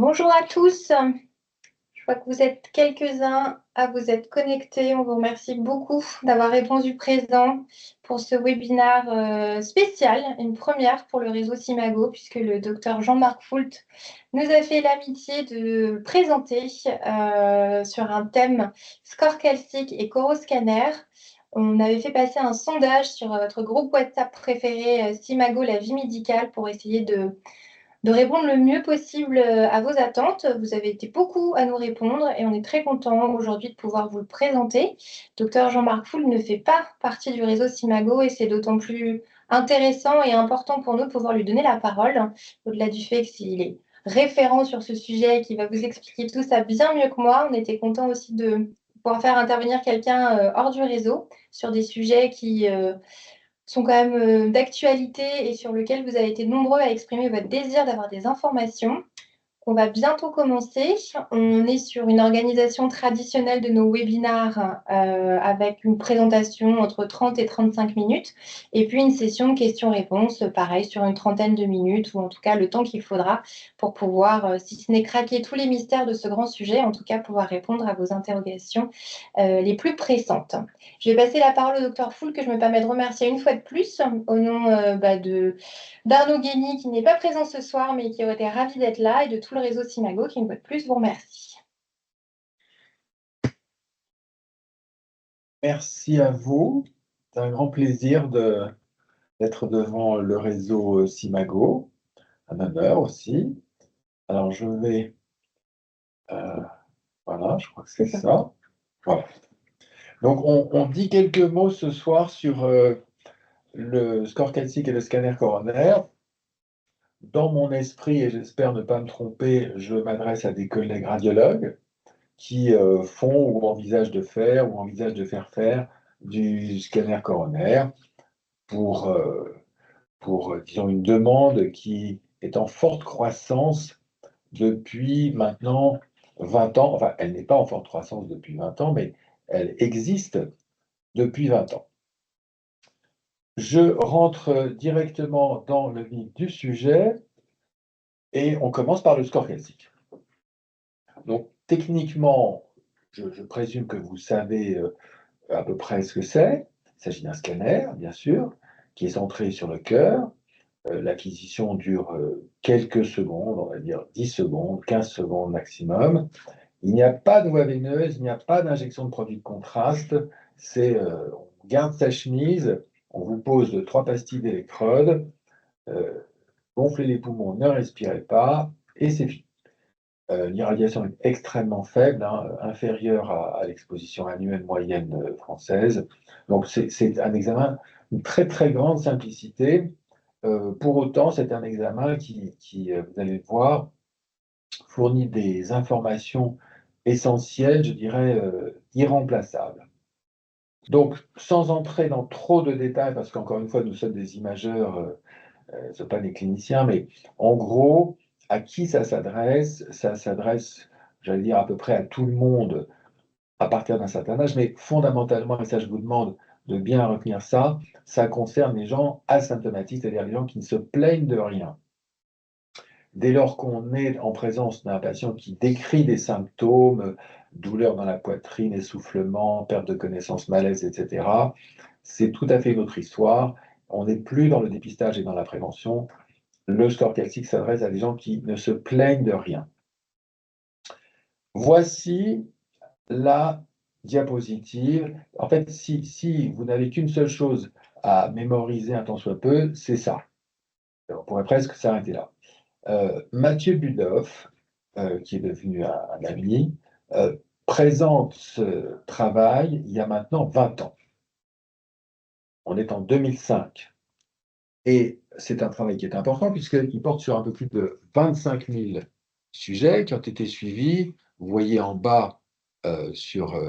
Bonjour à tous, je vois que vous êtes quelques-uns à vous être connectés. On vous remercie beaucoup d'avoir répondu présent pour ce webinaire spécial, une première pour le réseau Simago, puisque le docteur Jean-Marc Foult nous a fait l'amitié de présenter sur un thème score calcique et coroscanner. On avait fait passer un sondage sur votre groupe WhatsApp préféré, Simago, la vie médicale, pour essayer de répondre le mieux possible à vos attentes. Vous avez été beaucoup à nous répondre et on est très content aujourd'hui de pouvoir vous le présenter. Docteur Jean-Marc Foult ne fait pas partie du réseau Simago et c'est d'autant plus intéressant et important pour nous de pouvoir lui donner la parole, au-delà du fait qu'il est référent sur ce sujet et qu'il va vous expliquer tout ça bien mieux que moi. On était content aussi de pouvoir faire intervenir quelqu'un hors du réseau sur des sujets qui sont quand même d'actualité et sur lesquels vous avez été nombreux à exprimer votre désir d'avoir des informations. On va bientôt commencer. On est sur une organisation traditionnelle de nos webinars avec une présentation entre 30 et 35 minutes et puis une session de questions-réponses, pareil, sur une trentaine de minutes ou en tout cas le temps qu'il faudra pour pouvoir, si ce n'est craquer tous les mystères de ce grand sujet, en tout cas pouvoir répondre à vos interrogations les plus pressantes. Je vais passer la parole au docteur Foult que je me permets de remercier une fois de plus au nom d'Arnaud Guény qui n'est pas présent ce soir mais qui aurait été ravi d'être là et de tout le réseau Simago qui une fois de plus vous remercie. Merci à vous. C'est un grand plaisir d'être devant le réseau Simago, un honneur aussi. Alors je vais, voilà, je crois que c'est ça. Voilà. Donc on dit quelques mots ce soir sur le score calcique et le scanner coronaire. Dans mon esprit, et j'espère ne pas me tromper, je m'adresse à des collègues radiologues qui font ou envisagent de faire faire du scanner coronaire pour, disons, une demande qui est en forte croissance depuis maintenant 20 ans. Enfin, elle n'est pas en forte croissance depuis 20 ans, mais elle existe depuis 20 ans. Je rentre directement dans le vif du sujet et on commence par le score calcique. Donc, techniquement, je présume que vous savez à peu près ce que c'est. Il s'agit d'un scanner, bien sûr, qui est centré sur le cœur. L'acquisition dure quelques secondes, on va dire 10 secondes, 15 secondes maximum. Il n'y a pas de voie veineuse, il n'y a pas d'injection de produit de contraste. On garde sa chemise, on vous pose 3 pastilles d'électrode, gonflez les poumons, ne respirez pas, et c'est fini. L'irradiation est extrêmement faible, inférieure à l'exposition annuelle moyenne française. Donc c'est un examen d'une très très grande simplicité. Pour autant, c'est un examen qui, vous allez le voir, fournit des informations essentielles, je dirais, irremplaçables. Donc, sans entrer dans trop de détails, parce qu'encore une fois, nous sommes des imageurs, ne sommes pas des cliniciens, mais en gros, à qui ça s'adresse? Ça s'adresse, j'allais dire, à peu près à tout le monde à partir d'un certain âge, mais fondamentalement, et ça je vous demande de bien retenir ça, ça concerne les gens asymptomatiques, c'est-à-dire les gens qui ne se plaignent de rien. Dès lors qu'on est en présence d'un patient qui décrit des symptômes, douleur dans la poitrine, essoufflement, perte de connaissance, malaise, etc., c'est tout à fait une autre histoire. On n'est plus dans le dépistage et dans la prévention. Le score calcique s'adresse à des gens qui ne se plaignent de rien. Voici la diapositive. En fait, si vous n'avez qu'une seule chose à mémoriser un tant soit peu, c'est ça. On pourrait presque s'arrêter là. Mathieu Budoff, qui est devenu un ami, présente ce travail il y a maintenant 20 ans. On est en 2005. Et c'est un travail qui est important puisqu'il porte sur un peu plus de 25 000 sujets qui ont été suivis. Vous voyez en bas sur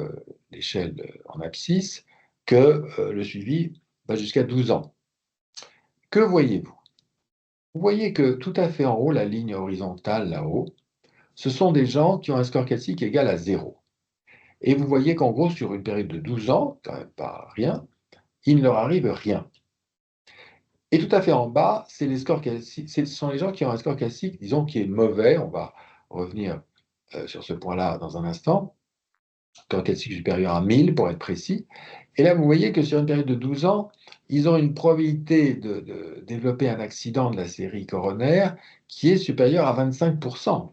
l'échelle en abscisse que le suivi va jusqu'à 12 ans. Que voyez-vous? Vous voyez que tout à fait en haut, la ligne horizontale là-haut, ce sont des gens qui ont un score calcique égal à 0. Et vous voyez qu'en gros, sur une période de 12 ans, quand même pas rien, il ne leur arrive rien. Et tout à fait en bas, ce sont les gens qui ont un score calcique, disons, qui est mauvais, on va revenir sur ce point-là dans un instant, score calcique supérieur à 1000 pour être précis. Et là, vous voyez que sur une période de 12 ans, ils ont une probabilité de développer un accident de la série coronaire qui est supérieure à 25%.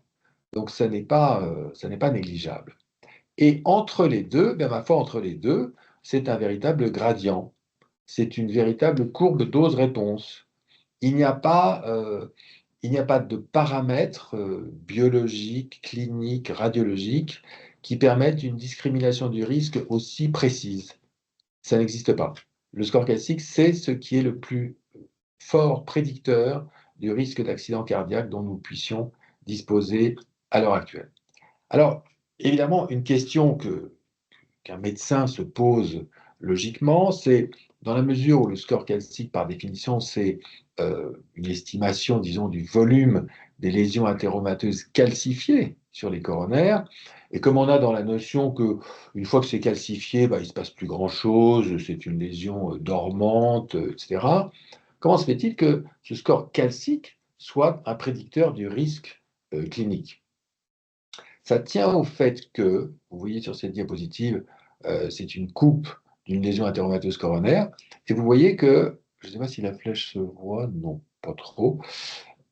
Donc, ça n'est pas négligeable. Et entre les deux, ben, ma foi, entre les deux, c'est un véritable gradient. C'est une véritable courbe dose-réponse. Il n'y a pas, de paramètres biologiques, cliniques, radiologiques qui permettent une discrimination du risque aussi précise. Ça n'existe pas. Le score calcique, c'est ce qui est le plus fort prédicteur du risque d'accident cardiaque dont nous puissions disposer à l'heure actuelle. Alors, évidemment, une question qu'un médecin se pose logiquement, c'est dans la mesure où le score calcique, par définition, c'est une estimation, disons, du volume des lésions athéromateuses calcifiées sur les coronaires, et comme on a dans la notion qu'une fois que c'est calcifié, bah, il ne se passe plus grand-chose, c'est une lésion dormante, etc., comment se fait-il que ce score calcique soit un prédicteur du risque clinique? Ça tient au fait que, vous voyez sur cette diapositive, c'est une coupe d'une lésion athéromateuse coronaire, et vous voyez que, je ne sais pas si la flèche se voit, non, pas trop.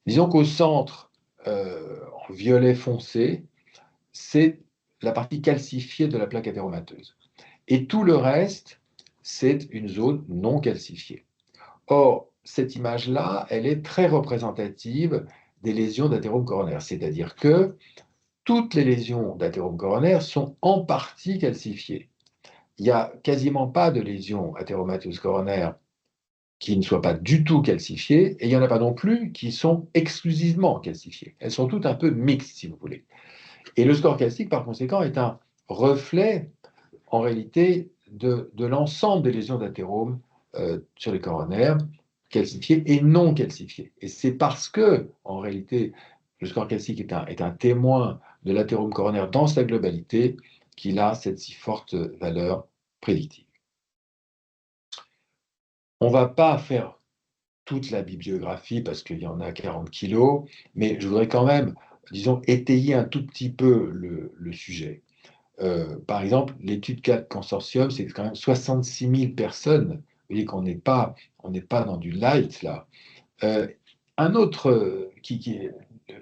Disons qu'au centre, en violet foncé, c'est la partie calcifiée de la plaque athéromateuse. Et tout le reste, c'est une zone non calcifiée. Or, cette image-là, elle est très représentative des lésions d'athérome coronaire, c'est-à-dire que toutes les lésions d'athérome coronaire sont en partie calcifiées. Il n'y a quasiment pas de lésions athéromateuses coronaires qui ne soient pas du tout calcifiées, et il n'y en a pas non plus qui sont exclusivement calcifiées. Elles sont toutes un peu mixtes, si vous voulez. Et le score calcique, par conséquent, est un reflet, en réalité, de l'ensemble des lésions d'athérome sur les coronaires, calcifiées et non calcifiées. Et c'est parce que, en réalité, le score calcique est un témoin de l'athérome coronaire dans sa globalité qu'il a cette si forte valeur prédictive. On ne va pas faire toute la bibliographie parce qu'il y en a 40 kilos, mais je voudrais quand même, disons, étayer un tout petit peu le sujet. Par exemple, l'étude 4 consortium, c'est quand même 66 000 personnes. Vous voyez qu'on n'est pas dans du light là. Un autre,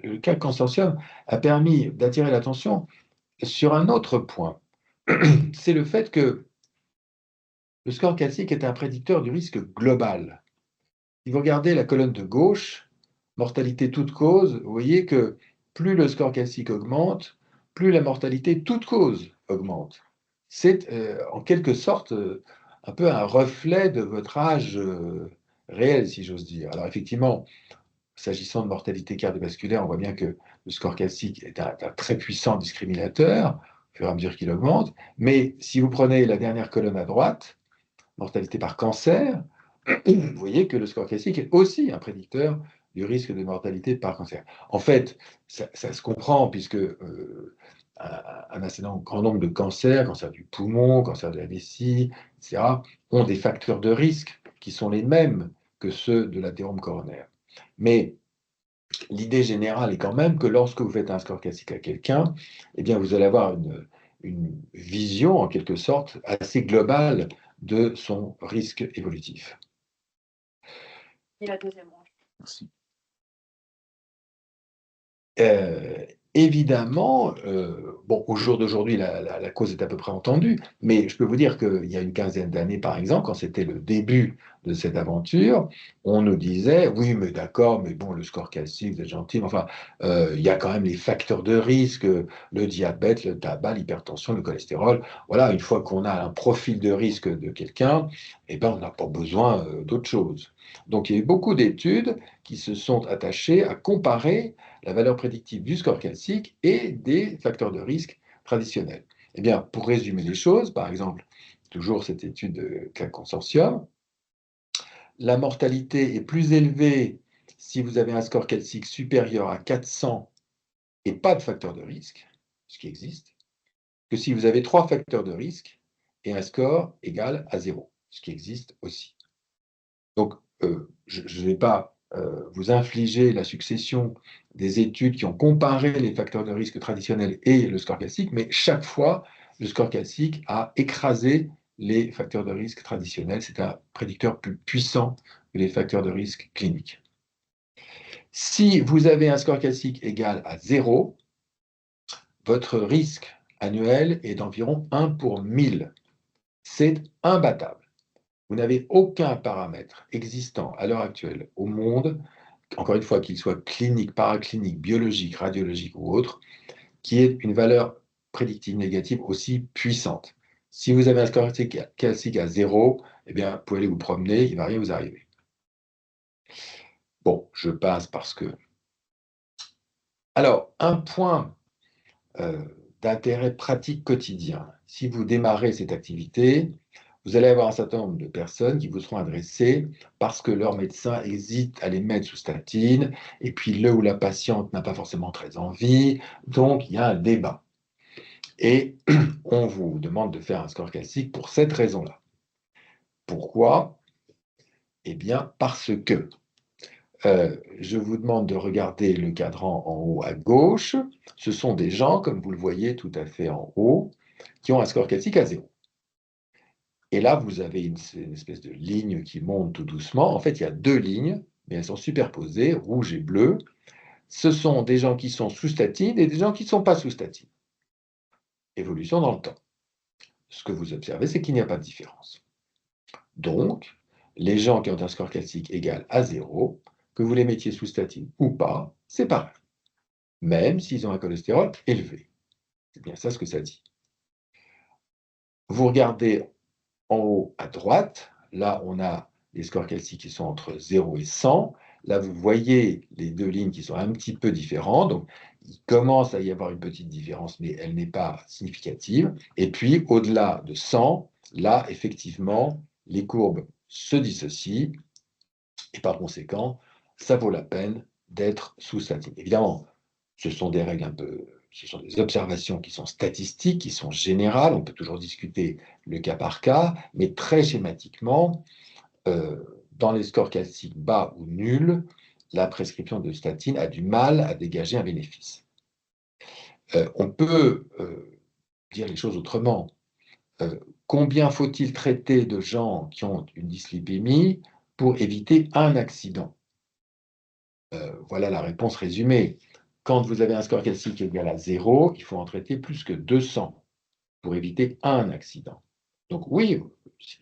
le 4 consortium a permis d'attirer l'attention sur un autre point. C'est le fait que le score calcique est un prédicteur du risque global. Si vous regardez la colonne de gauche, mortalité toute cause, vous voyez que plus le score calcique augmente, plus la mortalité toute cause augmente. C'est en quelque sorte un peu un reflet de votre âge réel, si j'ose dire. Alors effectivement, s'agissant de mortalité cardiovasculaire, on voit bien que le score calcique est un très puissant discriminateur au fur et à mesure qu'il augmente. Mais si vous prenez la dernière colonne à droite, mortalité par cancer, vous voyez que le score calcique est aussi un prédicteur du risque de mortalité par cancer. En fait, ça se comprend puisque un assez grand nombre de cancers, cancer du poumon, cancer de la vessie, etc., ont des facteurs de risque qui sont les mêmes que ceux de l'athérome coronaire. Mais l'idée générale est quand même que lorsque vous faites un score calcique à quelqu'un, eh bien, vous allez avoir une vision, en quelque sorte, assez globale de son risque évolutif. Et la deuxième branche. Merci. Évidemment, bon, au jour d'aujourd'hui, la cause est à peu près entendue, mais je peux vous dire qu'il y a une quinzaine d'années, par exemple, quand c'était le début de cette aventure, on nous disait, oui, mais d'accord, mais bon, le score calcique, vous êtes gentil, mais enfin, il y a quand même les facteurs de risque, le diabète, le tabac, l'hypertension, le cholestérol. Voilà, une fois qu'on a un profil de risque de quelqu'un, eh ben, on n'a pas besoin d'autre chose. Donc, il y a eu beaucoup d'études qui se sont attachées à comparer la valeur prédictive du score calcique et des facteurs de risque traditionnels. Eh bien, pour résumer les choses, par exemple, toujours cette étude de CAC Consortium, la mortalité est plus élevée si vous avez un score calcique supérieur à 400 et pas de facteur de risque, ce qui existe, que si vous avez 3 facteurs de risque et un score égal à 0, ce qui existe aussi. Donc, je ne vais pas vous infliger la succession des études qui ont comparé les facteurs de risque traditionnels et le score calcique, mais chaque fois, le score calcique a écrasé les facteurs de risque traditionnels. C'est un prédicteur plus puissant que les facteurs de risque cliniques. Si vous avez un score calcique égal à 0, votre risque annuel est d'environ 1 pour 1000. C'est imbattable. Vous n'avez aucun paramètre existant à l'heure actuelle au monde, encore une fois qu'il soit clinique, paraclinique, biologique, radiologique ou autre, qui ait une valeur prédictive négative aussi puissante. Si vous avez un score calcique à 0, eh bien, vous pouvez aller vous promener, il ne va rien vous arriver. Bon, je passe parce que... Alors, un point d'intérêt pratique quotidien. Si vous démarrez cette activité, vous allez avoir un certain nombre de personnes qui vous seront adressées parce que leur médecin hésite à les mettre sous statine, et puis le ou la patiente n'a pas forcément très envie, donc il y a un débat. Et on vous demande de faire un score calcique pour cette raison-là. Pourquoi? Eh bien, parce que je vous demande de regarder le cadran en haut à gauche. Ce sont des gens, comme vous le voyez tout à fait en haut, qui ont un score calcique à 0. Et là, vous avez une espèce de ligne qui monte tout doucement. En fait, il y a deux lignes, mais elles sont superposées, rouge et bleu. Ce sont des gens qui sont sous statine et des gens qui ne sont pas sous statine. Évolution dans le temps. Ce que vous observez, c'est qu'il n'y a pas de différence. Donc, les gens qui ont un score calcique égal à 0, que vous les mettiez sous statine ou pas, c'est pareil. Même s'ils ont un cholestérol élevé. C'est bien ça ce que ça dit. Vous regardez en haut à droite, là on a les scores calciques qui sont entre 0 et 100. Là vous voyez les deux lignes qui sont un petit peu différentes, donc il commence à y avoir une petite différence, mais elle n'est pas significative. Et puis au-delà de 100, là effectivement les courbes se dissocient, et par conséquent, ça vaut la peine d'être sous statine. Évidemment, ce sont des règles ce sont des observations qui sont statistiques, qui sont générales, on peut toujours discuter le cas par cas, mais très schématiquement, dans les scores calciques bas ou nuls, la prescription de statine a du mal à dégager un bénéfice. On peut dire les choses autrement. Combien faut-il traiter de gens qui ont une dyslipémie pour éviter un accident? Voilà la réponse résumée. Quand vous avez un score calcique égal à 0, il faut en traiter plus que 200 pour éviter un accident. Donc oui,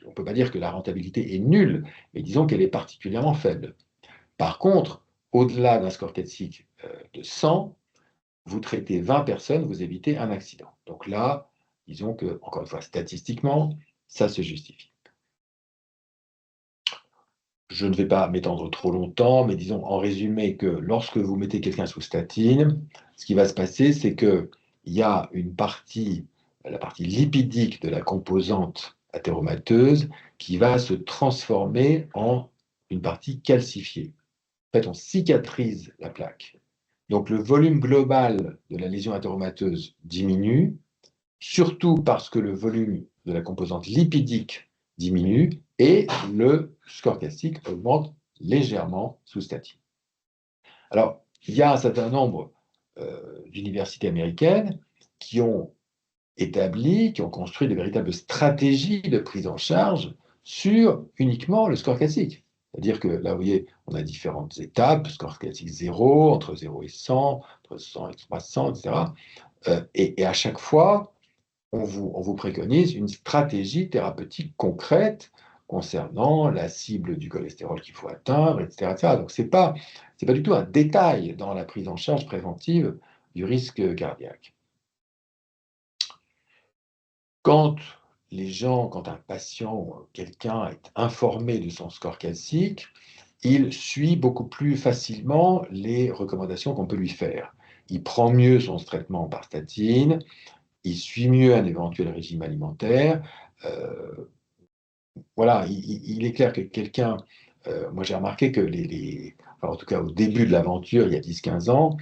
on ne peut pas dire que la rentabilité est nulle, mais disons qu'elle est particulièrement faible. Par contre, au-delà d'un score calcique de 100, vous traitez 20 personnes, vous évitez un accident. Donc là, disons que, encore une fois, statistiquement, ça se justifie. Je ne vais pas m'étendre trop longtemps, mais disons en résumé que lorsque vous mettez quelqu'un sous statine, ce qui va se passer, c'est qu'il y a une partie, la partie lipidique de la composante athéromateuse, qui va se transformer en une partie calcifiée. En fait, on cicatrise la plaque. Donc le volume global de la lésion athéromateuse diminue, surtout parce que le volume de la composante lipidique diminue et le score calcique augmente légèrement sous statine. Alors, il y a un certain nombre d'universités américaines qui ont établi, qui ont construit de véritables stratégies de prise en charge sur uniquement le score calcique. C'est-à-dire que là, vous voyez, on a différentes étapes, score calcique 0, entre 0 et 100, entre 100 et 300, etc. Et à chaque fois, on vous préconise une stratégie thérapeutique concrète concernant la cible du cholestérol qu'il faut atteindre, etc. etc. Donc, ce n'est pas du tout un détail dans la prise en charge préventive du risque cardiaque. Quand quand un patient, quelqu'un est informé de son score calcique, il suit beaucoup plus facilement les recommandations qu'on peut lui faire. Il prend mieux son traitement par statine, il suit mieux un éventuel régime alimentaire. Voilà, il est clair que quelqu'un, moi j'ai remarqué que enfin, en tout cas au début de l'aventure, il y a 10-15 ans,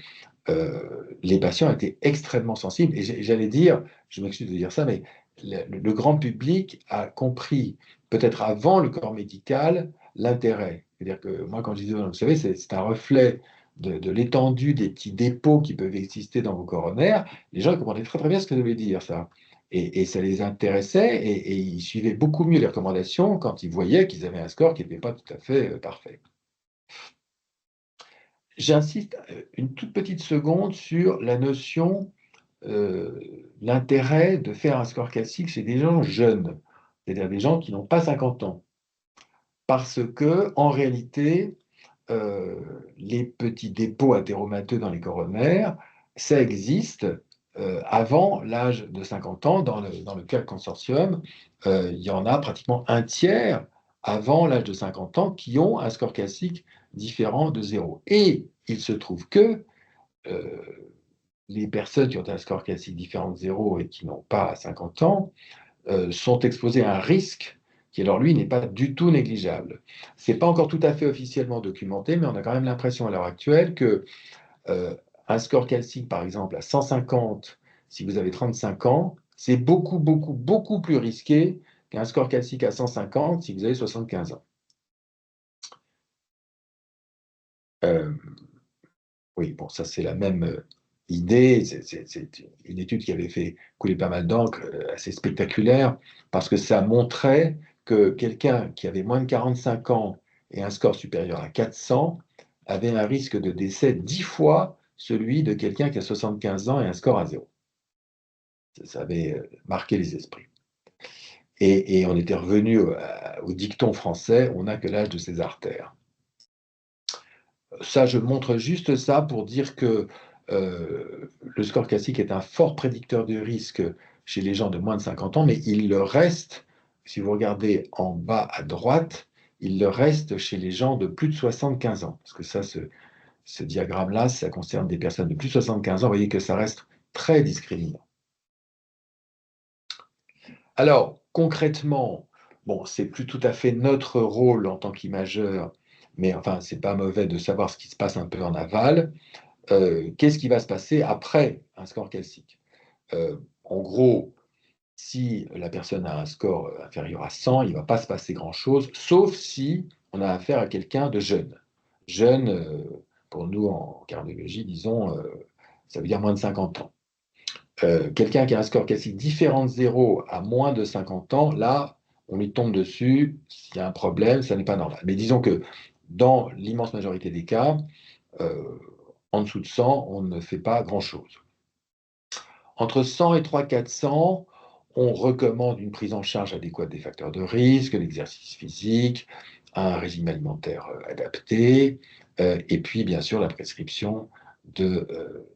les patients étaient extrêmement sensibles. Et j'allais dire, je m'excuse de dire ça, mais le grand public a compris, peut-être avant le corps médical, l'intérêt C'est-à-dire que moi, quand je dis zone, vous savez, c'est un reflet de l'étendue des petits dépôts qui peuvent exister dans vos coronaires. Les gens comprenaient très très bien ce que ça voulait dire, ça. Et ça les intéressait et ils suivaient beaucoup mieux les recommandations quand ils voyaient qu'ils avaient un score qui n'était pas tout à fait parfait. J'insiste une toute petite seconde sur la notion, l'intérêt de faire un score classique chez des gens jeunes, c'est-à-dire des gens qui n'ont pas 50 ans. Parce que, en réalité, les petits dépôts athéromateux dans les coronaires, ça existe avant l'âge de 50 ans. Dans le cas de consortium, il y en a pratiquement un tiers avant l'âge de 50 ans qui ont un score classique différent de 0. Et il se trouve que euh, les personnes qui ont un score classique différent de 0 et qui n'ont pas 50 ans sont exposées à un risque qui, alors lui, n'est pas du tout négligeable. Ce n'est pas encore tout à fait officiellement documenté, mais on a quand même l'impression à l'heure actuelle que un score calcique, par exemple, à 150, si vous avez 35 ans, c'est beaucoup, beaucoup, beaucoup plus risqué qu'un score calcique à 150 si vous avez 75 ans. Euh, oui, bon, ça c'est la même idée. C'est une étude qui avait fait couler pas mal d'encre, assez spectaculaire, parce que ça montrait que quelqu'un qui avait moins de 45 ans et un score supérieur à 400 avait un risque de décès 10 fois celui de quelqu'un qui a 75 ans et un score à 0. Ça avait marqué les esprits. Et on était revenu au dicton français, on n'a que l'âge de ses artères. Ça, je montre juste ça pour dire que le score classique est un fort prédicteur du risque chez les gens de moins de 50 ans, mais il le reste, si vous regardez en bas à droite, il le reste chez les gens de plus de 75 ans. Parce que ça, ce diagramme-là, ça concerne des personnes de plus de 75 ans. Vous voyez que ça reste très discriminant. Alors, concrètement, bon, c'est plus tout à fait notre rôle en tant qu'imageur, mais enfin, c'est pas mauvais de savoir ce qui se passe un peu en aval. Qu'est-ce qui va se passer après un score calcique? En gros, si la personne a un score inférieur à 100, il ne va pas se passer grand-chose, sauf si on a affaire à quelqu'un de jeune. Jeune, pour nous en cardiologie, disons, ça veut dire moins de 50 ans. Quelqu'un qui a un score calcique différent de 0 à moins de 50 ans, là, on lui tombe dessus, s'il y a un problème, ça n'est pas normal. Mais disons que dans l'immense majorité des cas, euh, en dessous de 100, on ne fait pas grand-chose. Entre 100 et 300-400, on recommande une prise en charge adéquate des facteurs de risque, l'exercice physique, un régime alimentaire adapté, et puis bien sûr la prescription de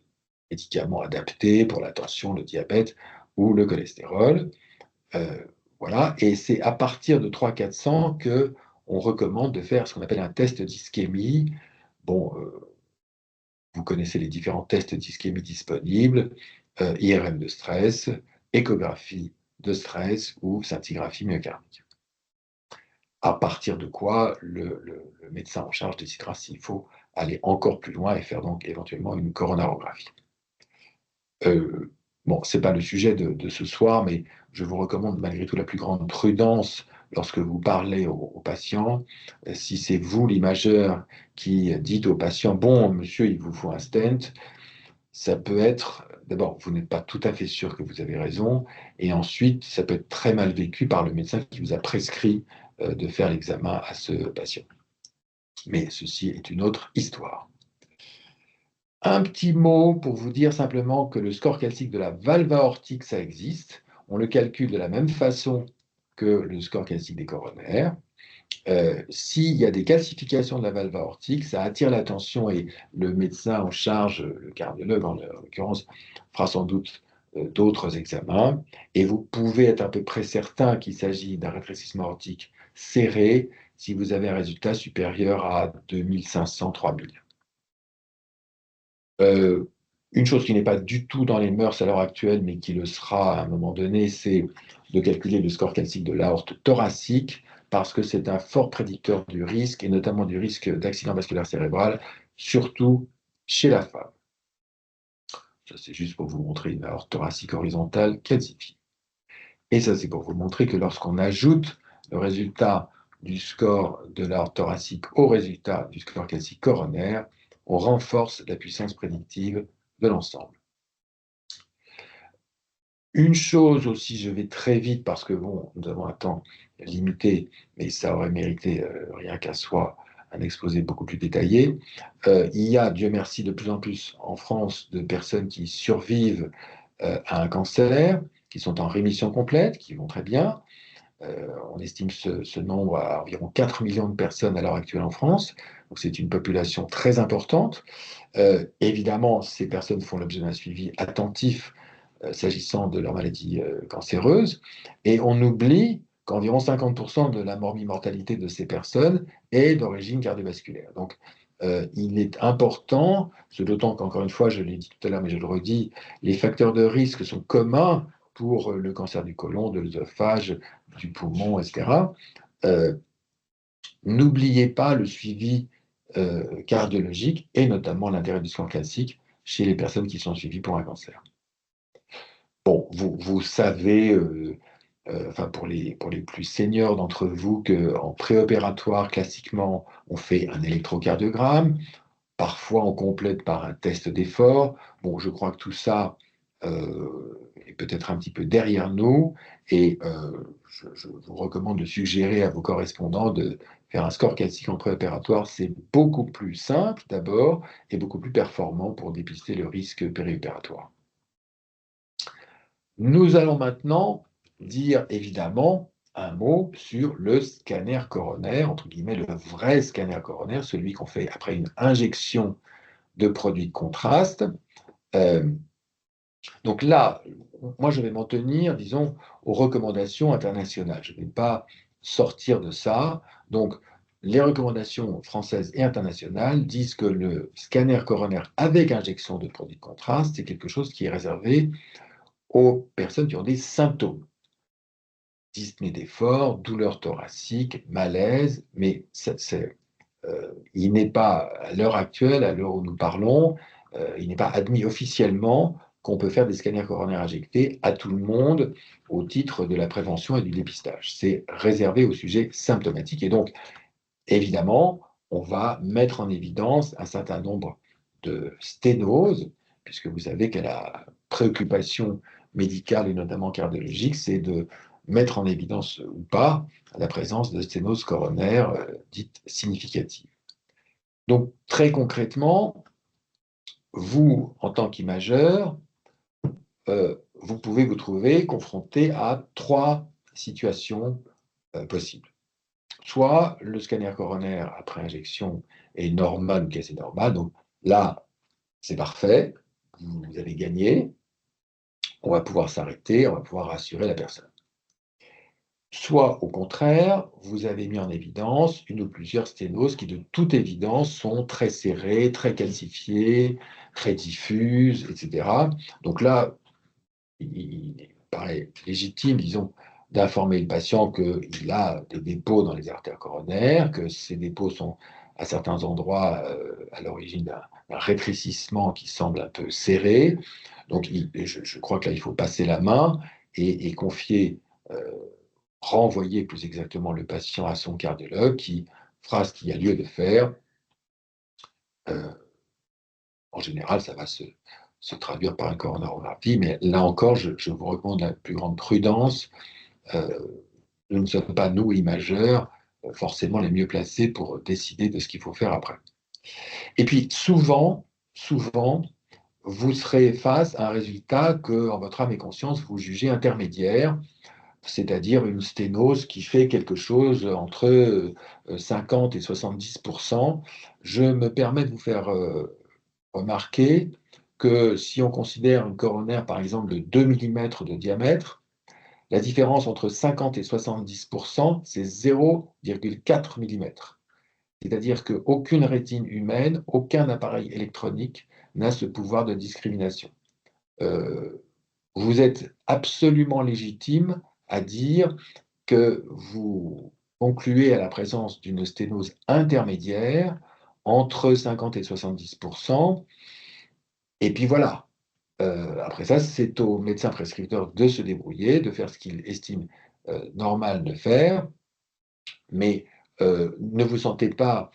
médicaments adaptés pour la tension, le diabète ou le cholestérol. Euh, voilà, et c'est à partir de 300-400 que on recommande de faire ce qu'on appelle un test d'ischémie. Bon, vous connaissez les différents tests d'ischémie disponibles, IRM de stress, échographie de stress ou scintigraphie myocardique. À partir de quoi le médecin en charge décidera s'il faut aller encore plus loin et faire donc éventuellement une coronarographie. Bon, ce n'est pas le sujet de ce soir, mais je vous recommande malgré tout la plus grande prudence lorsque vous parlez aux patients. Si c'est vous, l'imageur, qui dites au patient, bon, monsieur, il vous faut un stent, ça peut être, d'abord, vous n'êtes pas tout à fait sûr que vous avez raison, et ensuite, ça peut être très mal vécu par le médecin qui vous a prescrit de faire l'examen à ce patient. Mais ceci est une autre histoire. Un petit mot pour vous dire simplement que le score calcique de la valve aortique, ça existe. On le calcule de la même façon que le score calcique des coronaires. S'il y a des calcifications de la valve aortique, ça attire l'attention et le médecin en charge, le cardiologue en l'occurrence, fera sans doute d'autres examens. Et vous pouvez être à peu près certain qu'il s'agit d'un rétrécissement aortique serré si vous avez un résultat supérieur à 2500-3000. Une chose qui n'est pas du tout dans les mœurs à l'heure actuelle, mais qui le sera à un moment donné, c'est de calculer le score calcique de l'aorte thoracique, parce que c'est un fort prédicteur du risque, et notamment du risque d'accident vasculaire cérébral, surtout chez la femme. Ça, c'est juste pour vous montrer une aorte thoracique horizontale calcifiée. Et ça, c'est pour vous montrer que lorsqu'on ajoute le résultat du score de l'artère thoracique au résultat du score calcique coronaire, on renforce la puissance prédictive de l'ensemble. Une chose aussi, je vais très vite parce que bon, nous avons un temps limité, mais ça aurait mérité rien qu'à soi un exposé beaucoup plus détaillé. Il y a, Dieu merci, de plus en plus en France de personnes qui survivent à un cancer, qui sont en rémission complète, qui vont très bien. On estime ce nombre à environ 4 millions de personnes à l'heure actuelle en France. Donc c'est une population très importante. Évidemment, ces personnes font l'objet d'un suivi attentif s'agissant de leur maladie cancéreuse. Et on oublie qu'environ 50% de la mortalité de ces personnes est d'origine cardiovasculaire. Donc, il est important, d'autant qu'encore une fois, je l'ai dit tout à l'heure, mais je le redis, les facteurs de risque sont communs pour le cancer du côlon, de l'œsophage, du poumon, etc. N'oubliez pas le suivi cardiologique et notamment l'intérêt du scan classique chez les personnes qui sont suivies pour un cancer. Bon, vous savez, enfin pour les plus seniors d'entre vous, qu'en préopératoire, classiquement, on fait un électrocardiogramme. Parfois, on complète par un test d'effort. Bon, je crois que tout ça est peut-être un petit peu derrière nous et je vous recommande de suggérer à vos correspondants de faire un score calcique en préopératoire. C'est beaucoup plus simple d'abord et beaucoup plus performant pour dépister le risque périopératoire. Nous allons maintenant dire évidemment un mot sur le scanner coronaire, entre guillemets le vrai scanner coronaire, celui qu'on fait après une injection de produits de contraste. Donc là, moi je vais m'en tenir, disons, aux recommandations internationales. Je ne vais pas sortir de ça. Donc les recommandations françaises et internationales disent que le scanner coronaire avec injection de produits de contraste, c'est quelque chose qui est réservé aux personnes qui ont des symptômes. Dyspnée d'effort, douleur thoracique, malaise, mais il n'est pas, à l'heure actuelle, à l'heure où nous parlons, il n'est pas admis officiellement qu'on peut faire des scanners coronaires injectés à tout le monde au titre de la prévention et du dépistage. C'est réservé aux sujets symptomatiques. Et donc, évidemment, on va mettre en évidence un certain nombre de sténoses, puisque vous savez que la préoccupation médicale et notamment cardiologique, c'est de mettre en évidence ou pas la présence de sténoses coronaires dites significatives. Donc, très concrètement, vous, en tant qu'imageur, vous pouvez vous trouver confronté à 3 situations possibles. Soit le scanner coronaire après injection est normal ou quasi normal, donc là, c'est parfait, vous avez gagné, on va pouvoir s'arrêter, on va pouvoir rassurer la personne. Soit au contraire, vous avez mis en évidence une ou plusieurs sténoses qui de toute évidence sont très serrées, très calcifiées, très diffuses, etc. Donc là, il paraît légitime, disons, d'informer le patient qu'il a des dépôts dans les artères coronaires, que ces dépôts sont à certains endroits à l'origine d'un rétrécissement qui semble un peu serré. Donc je crois que là, il faut passer la main et confier renvoyer plus exactement le patient à son cardiologue qui fera ce qu'il y a lieu de faire. En général, ça va se traduire par une coronarographie, mais là encore, je vous recommande la plus grande prudence. Nous ne sommes pas, nous, imageurs, forcément les mieux placés pour décider de ce qu'il faut faire après. Et puis, souvent, vous serez face à un résultat que, en votre âme et conscience, vous jugez intermédiaire, c'est-à-dire une sténose qui fait quelque chose entre 50 et 70%. Je me permets de vous faire remarquer que si on considère une coronaire, par exemple, de 2 mm de diamètre, la différence entre 50 et 70%, c'est 0,4 mm. C'est-à-dire qu'aucune rétine humaine, aucun appareil électronique n'a ce pouvoir de discrimination. Vous êtes absolument légitime à dire que vous concluez à la présence d'une sténose intermédiaire entre 50 et 70%, et puis voilà. Après ça, c'est au médecin prescripteur de se débrouiller, de faire ce qu'il estime normal de faire. Mais ne vous sentez pas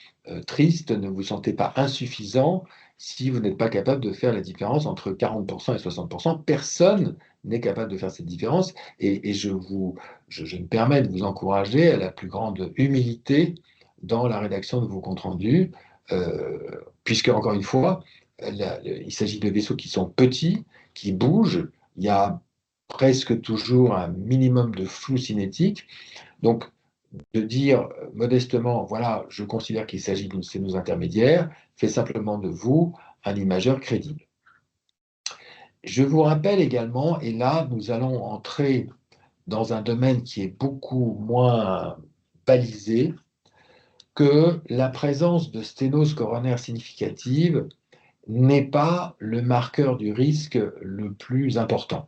triste, ne vous sentez pas insuffisant si vous n'êtes pas capable de faire la différence entre 40% et 60%. Personne n'est capable de faire cette différence et je me permets de vous encourager à la plus grande humilité dans la rédaction de vos comptes rendus, puisque, encore une fois, il s'agit de vaisseaux qui sont petits, qui bougent, il y a presque toujours un minimum de flou cinétique. Donc, de dire modestement, voilà, je considère qu'il s'agit d'une sténose intermédiaire, fait simplement de vous un imageur crédible. Je vous rappelle également, et là, nous allons entrer dans un domaine qui est beaucoup moins balisé, que la présence de sténose coronaire significative n'est pas le marqueur du risque le plus important.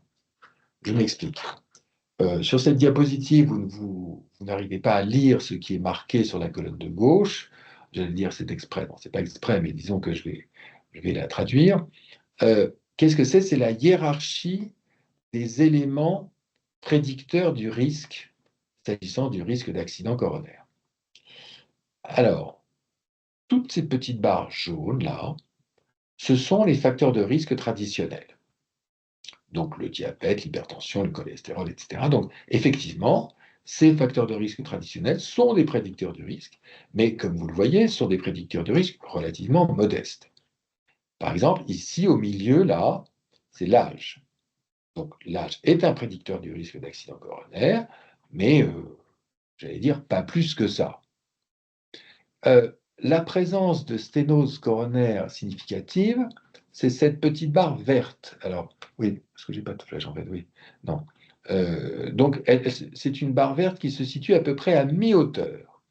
Je m'explique. Sur cette diapositive, vous n'arrivez pas à lire ce qui est marqué sur la colonne de gauche. J'allais dire c'est exprès, non, c'est pas exprès, mais disons que je vais la traduire. Qu'est-ce que c'est? C'est la hiérarchie des éléments prédicteurs du risque, s'agissant du risque d'accident coronaire. Alors, toutes ces petites barres jaunes là, ce sont les facteurs de risque traditionnels. Donc le diabète, l'hypertension, le cholestérol, etc. Donc effectivement, ces facteurs de risque traditionnels sont des prédicteurs de risque, mais comme vous le voyez, sont des prédicteurs de risque relativement modestes. Par exemple, ici au milieu, là, c'est l'âge. Donc l'âge est un prédicteur du risque d'accident coronaire, mais j'allais dire pas plus que ça. La présence de sténose coronaire significative, c'est cette petite barre verte. Alors, oui, parce que j'ai pas de flèche en fait, oui. Non. Donc, c'est une barre verte qui se situe à peu près à mi-hauteur.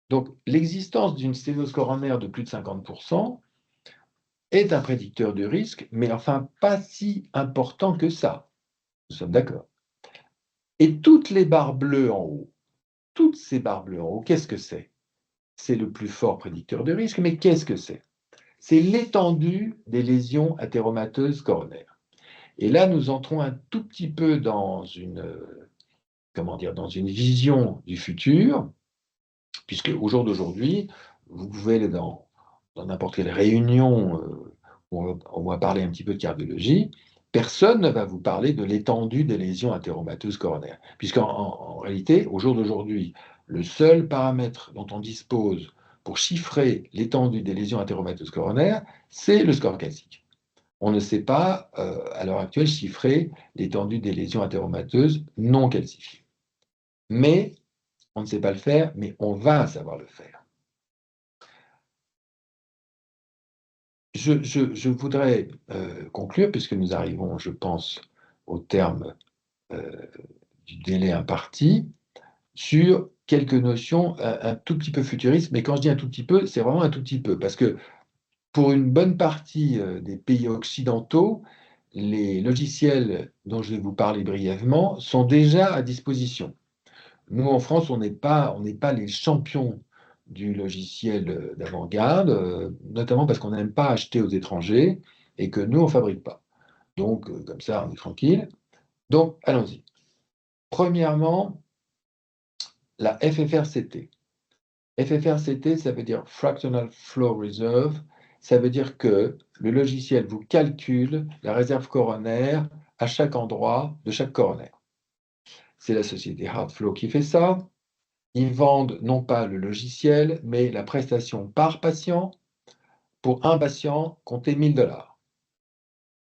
Donc, l'existence d'une sténose coronaire de plus de 50% est un prédicteur de risque, mais enfin pas si important que ça. Nous sommes d'accord. Et toutes les barres bleues en haut, toutes ces barres bleues en haut, qu'est-ce que c'est? C'est le plus fort prédicteur de risque, mais qu'est-ce que c'est? C'est l'étendue des lésions athéromateuses coronaires. Et là, nous entrons un tout petit peu dans une, dans une vision du futur, puisque au jour d'aujourd'hui, vous pouvez aller dans n'importe quelle réunion où on va parler un petit peu de cardiologie, personne ne va vous parler de l'étendue des lésions athéromateuses coronaires, puisqu'en réalité, au jour d'aujourd'hui, le seul paramètre dont on dispose pour chiffrer l'étendue des lésions athéromateuses coronaires, c'est le score calcique. On ne sait pas, à l'heure actuelle, chiffrer l'étendue des lésions athéromateuses non calcifiées. Mais, on ne sait pas le faire, mais on va savoir le faire. Je voudrais conclure, puisque nous arrivons, je pense, au terme du délai imparti, sur quelques notions un tout petit peu futuristes. Mais quand je dis un tout petit peu, c'est vraiment un tout petit peu, parce que pour une bonne partie des pays occidentaux, les logiciels dont je vais vous parler brièvement sont déjà à disposition. Nous, en France, on n'est pas les champions du logiciel d'avant-garde, notamment parce qu'on n'aime pas acheter aux étrangers et que nous, on ne fabrique pas. Donc, comme ça, on est tranquille. Donc, allons-y. Premièrement, la FFRCT. FFRCT, ça veut dire Fractional Flow Reserve. Ça veut dire que le logiciel vous calcule la réserve coronaire à chaque endroit de chaque coronaire. C'est la société HeartFlow qui fait ça. Ils vendent non pas le logiciel, mais la prestation par patient. Pour un patient, comptez 1 000 $.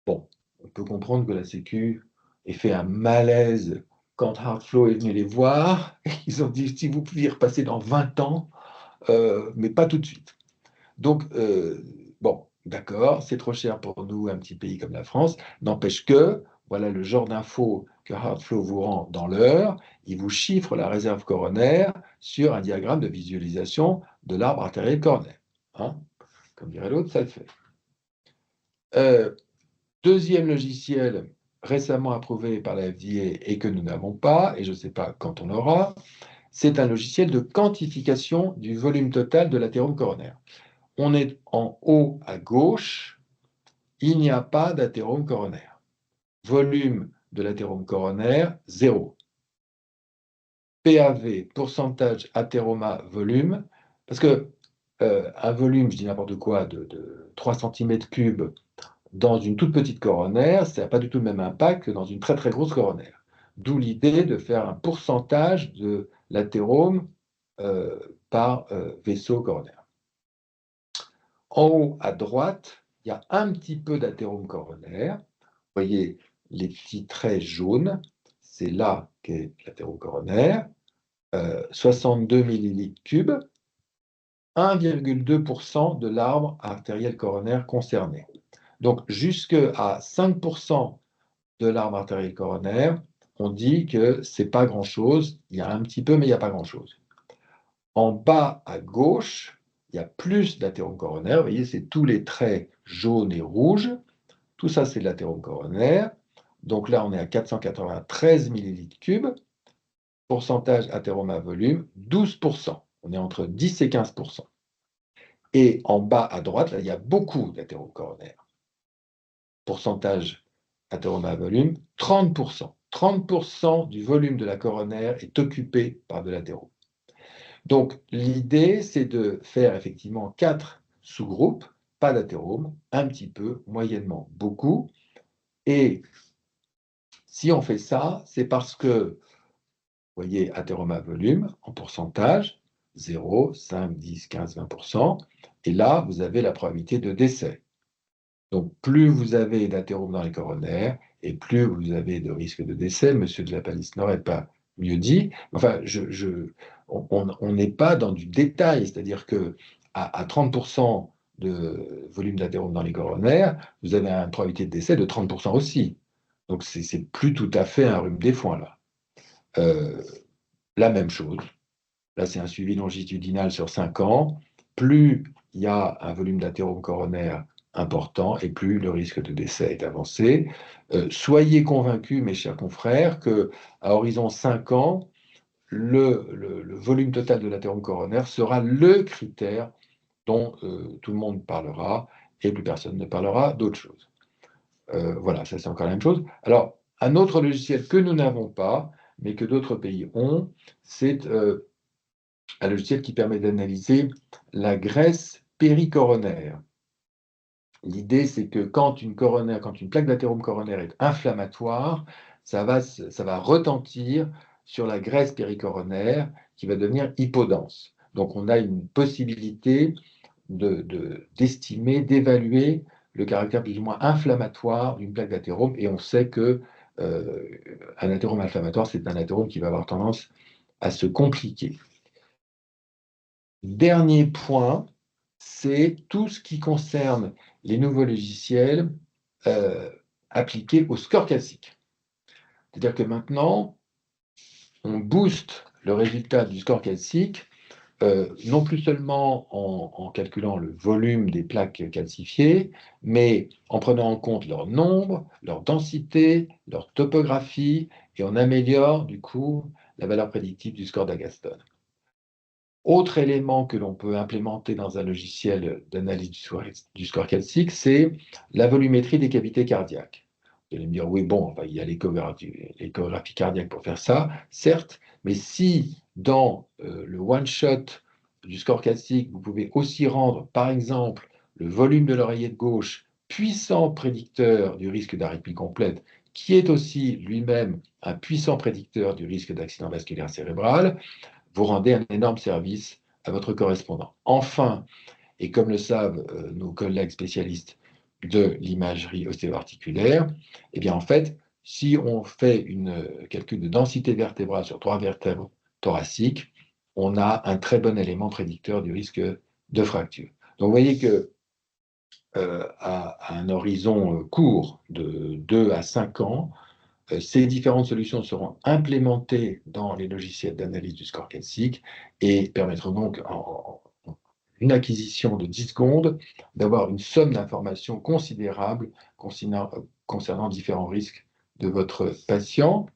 Bon, on peut comprendre que la Sécu ait fait un malaise quand HeartFlow est venu les voir. Ils ont dit si vous pouviez repasser dans 20 ans, mais pas tout de suite. Donc, bon, d'accord, c'est trop cher pour nous, un petit pays comme la France. N'empêche que, voilà le genre d'infos que HeartFlow vous rend dans l'heure. Il vous chiffre la réserve coronaire sur un diagramme de visualisation de l'arbre artériel coronaire. Hein, comme dirait l'autre, ça le fait. Deuxième logiciel récemment approuvé par la FDA et que nous n'avons pas, et je ne sais pas quand on l'aura, c'est un logiciel de quantification du volume total de l'athérome coronaire. On est en haut à gauche, il n'y a pas d'athérome coronaire. Volume de l'athérome coronaire, 0. PAV, pourcentage athéroma volume, parce que un volume, je dis n'importe quoi, de 3 cm3 dans une toute petite coronaire, ça n'a pas du tout le même impact que dans une très très grosse coronaire. D'où l'idée de faire un pourcentage de l'athérome par vaisseau coronaire. En haut à droite, il y a un petit peu d'athérome coronaire. Vous voyez les petits traits jaunes, c'est là qu'est l'athérome coronaire. 62 ml3, 1,2% de l'arbre artériel coronaire concerné. Donc, jusqu'à 5% de l'arbre artériel coronaire, on dit que ce n'est pas grand-chose. Il y a un petit peu, mais il n'y a pas grand-chose. En bas à gauche, il y a plus d'athérome coronaire. Vous voyez, c'est tous les traits jaunes et rouges. Tout ça, c'est de l'athérome coronaire. Donc là, on est à 493 ml3. Pourcentage athéroma volume, 12%. On est entre 10 et 15%. Et en bas à droite, là, il y a beaucoup d'athérome coronaire. Pourcentage athéroma volume, 30%. 30% du volume de la coronaire est occupé par de l'athérome. Donc, l'idée, c'est de faire effectivement 4 sous-groupes, pas d'athérome, un petit peu, moyennement, beaucoup. Et si on fait ça, c'est parce que, vous voyez, athéroma volume en pourcentage, 0, 5, 10, 15, 20%. Et là, vous avez la probabilité de décès. Donc, plus vous avez d'athérome dans les coronaires, et plus vous avez de risque de décès. Monsieur de la Palisse n'aurait pas mieux dit. Enfin, on n'est pas dans du détail, c'est-à-dire que à 30% de volume d'athérome dans les coronaires, vous avez une probabilité de décès de 30% aussi. Donc, c'est plus tout à fait un rhume des foins, là. La même chose. Là, c'est un suivi longitudinal sur 5 ans. Plus il y a un volume d'athérome coronaire important et plus le risque de décès est avancé. Soyez convaincus, mes chers confrères, qu'à horizon 5 ans, le volume total de l'athérome coronaire sera le critère dont tout le monde parlera et plus personne ne parlera d'autre chose. Voilà, ça c'est encore la même chose. Alors, un autre logiciel que nous n'avons pas, mais que d'autres pays ont, c'est un logiciel qui permet d'analyser la graisse péricoronaire. L'idée, c'est que quand une plaque d'athérome coronaire est inflammatoire, ça va retentir sur la graisse péricoronaire qui va devenir hypodense. Donc, on a une possibilité d'estimer, d'évaluer le caractère plus ou moins inflammatoire d'une plaque d'athérome, et on sait que un athérome inflammatoire, c'est un athérome qui va avoir tendance à se compliquer. Dernier point, c'est tout ce qui concerne les nouveaux logiciels appliqués au score calcique. C'est-à-dire que maintenant, on booste le résultat du score calcique, non plus seulement en calculant le volume des plaques calcifiées, mais en prenant en compte leur nombre, leur densité, leur topographie, et on améliore du coup la valeur prédictive du score d'Agaston. Autre élément que l'on peut implémenter dans un logiciel d'analyse du score calcique, c'est la volumétrie des cavités cardiaques. Vous allez me dire, oui, bon, il y a l'échographie cardiaque pour faire ça, certes, mais si dans le one-shot du score calcique, vous pouvez aussi rendre, par exemple, le volume de l'oreillette gauche, puissant prédicteur du risque d'arythmie complète, qui est aussi lui-même un puissant prédicteur du risque d'accident vasculaire cérébral, vous rendez un énorme service à votre correspondant. Enfin, et comme le savent nos collègues spécialistes de l'imagerie ostéo-articulaire, eh bien en fait, si on fait un calcul de densité vertébrale sur 3 vertèbres thoraciques, on a un très bon élément prédicteur du risque de fracture. Donc vous voyez que à un horizon court de 2 à 5 ans, ces différentes solutions seront implémentées dans les logiciels d'analyse du score calcique et permettront donc, en une acquisition de 10 secondes, d'avoir une somme d'informations considérable concernant différents risques de votre patient.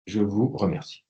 Je vous remercie.